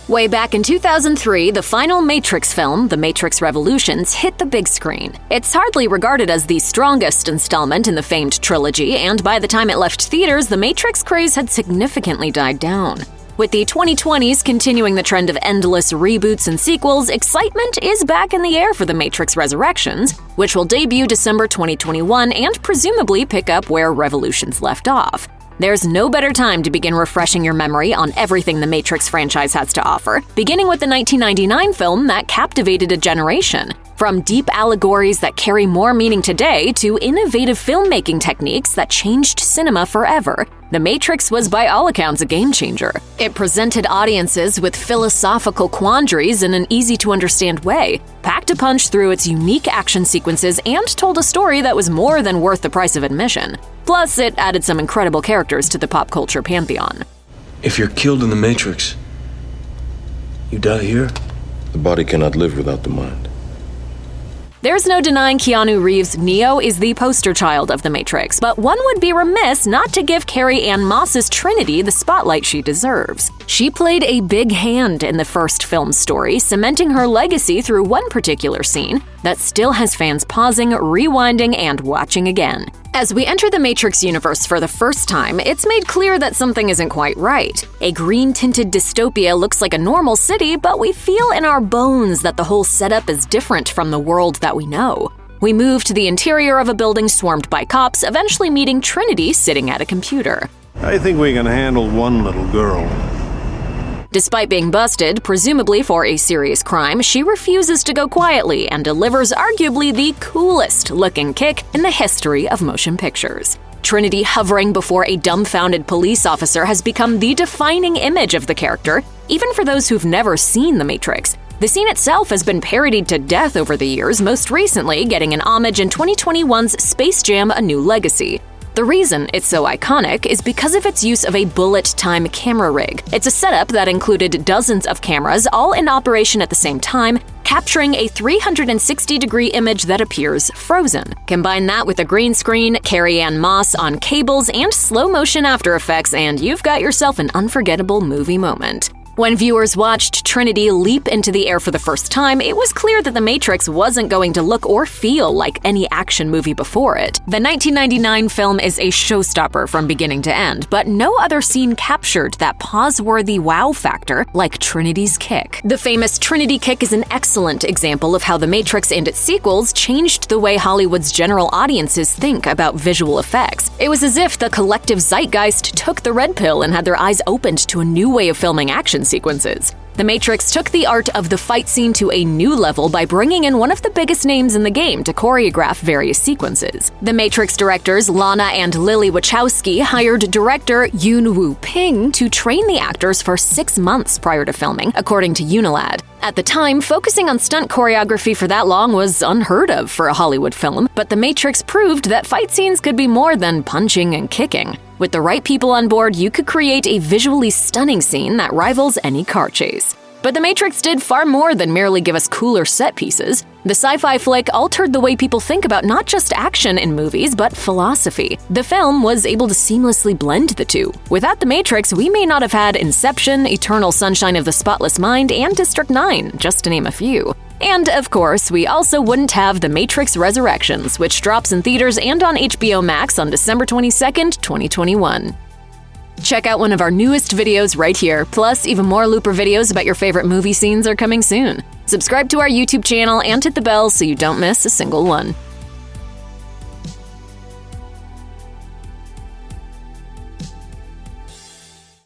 Way back in 2003, the final Matrix film, The Matrix Revolutions, hit the big screen. It's hardly regarded as the strongest installment in the famed trilogy, and by the time it left theaters, the Matrix craze had significantly died down. With the 2020s continuing the trend of endless reboots and sequels, excitement is back in the air for The Matrix Resurrections, which will debut December 2021 and presumably pick up where Revolutions left off. There's no better time to begin refreshing your memory on everything the Matrix franchise has to offer, beginning with the 1999 film that captivated a generation. From deep allegories that carry more meaning today to innovative filmmaking techniques that changed cinema forever, The Matrix was by all accounts a game changer. It presented audiences with philosophical quandaries in an easy-to-understand way, packed a punch through its unique action sequences, and told a story that was more than worth the price of admission. Plus, it added some incredible characters to the pop culture pantheon. If you're killed in the Matrix, you die here? The body cannot live without the mind. There's no denying Keanu Reeves' Neo is the poster child of The Matrix, but one would be remiss not to give Carrie-Anne Moss's Trinity the spotlight she deserves. She played a big hand in the first film's story, cementing her legacy through one particular scene that still has fans pausing, rewinding, and watching again. As we enter the Matrix universe for the first time, it's made clear that something isn't quite right. A green-tinted dystopia looks like a normal city, but we feel in our bones that the whole setup is different from the world that we know. We move to the interior of a building swarmed by cops, eventually meeting Trinity sitting at a computer. I think we can handle one little girl. Despite being busted, presumably for a serious crime, she refuses to go quietly and delivers arguably the coolest-looking kick in the history of motion pictures. Trinity hovering before a dumbfounded police officer has become the defining image of the character, even for those who've never seen The Matrix. The scene itself has been parodied to death over the years, most recently getting an homage in 2021's Space Jam: A New Legacy. The reason it's so iconic is because of its use of a bullet-time camera rig. It's a setup that included dozens of cameras, all in operation at the same time, capturing a 360-degree image that appears frozen. Combine that with a green screen, Carrie-Anne Moss on cables, and slow-motion After Effects, and you've got yourself an unforgettable movie moment. When viewers watched Trinity leap into the air for the first time, it was clear that The Matrix wasn't going to look or feel like any action movie before it. The 1999 film is a showstopper from beginning to end, but no other scene captured that pause-worthy wow factor like Trinity's kick. The famous Trinity kick is an excellent example of how The Matrix and its sequels changed the way Hollywood's general audiences think about visual effects. It was as if the collective zeitgeist took the red pill and had their eyes opened to a new way of filming action sequences. The Matrix took the art of the fight scene to a new level by bringing in one of the biggest names in the game to choreograph various sequences. The Matrix directors Lana and Lily Wachowski hired director Yoon Woo Ping to train the actors for 6 months prior to filming, according to Unilad. At the time, focusing on stunt choreography for that long was unheard of for a Hollywood film, but The Matrix proved that fight scenes could be more than punching and kicking. With the right people on board, you could create a visually stunning scene that rivals any car chase. But The Matrix did far more than merely give us cooler set pieces. The sci-fi flick altered the way people think about not just action in movies, but philosophy. The film was able to seamlessly blend the two. Without The Matrix, we may not have had Inception, Eternal Sunshine of the Spotless Mind, and District 9, just to name a few. And, of course, we also wouldn't have The Matrix Resurrections, which drops in theaters and on HBO Max on December 22nd, 2021. Check out one of our newest videos right here, plus even more Looper videos about your favorite movie scenes are coming soon. Subscribe to our YouTube channel and hit the bell so you don't miss a single one.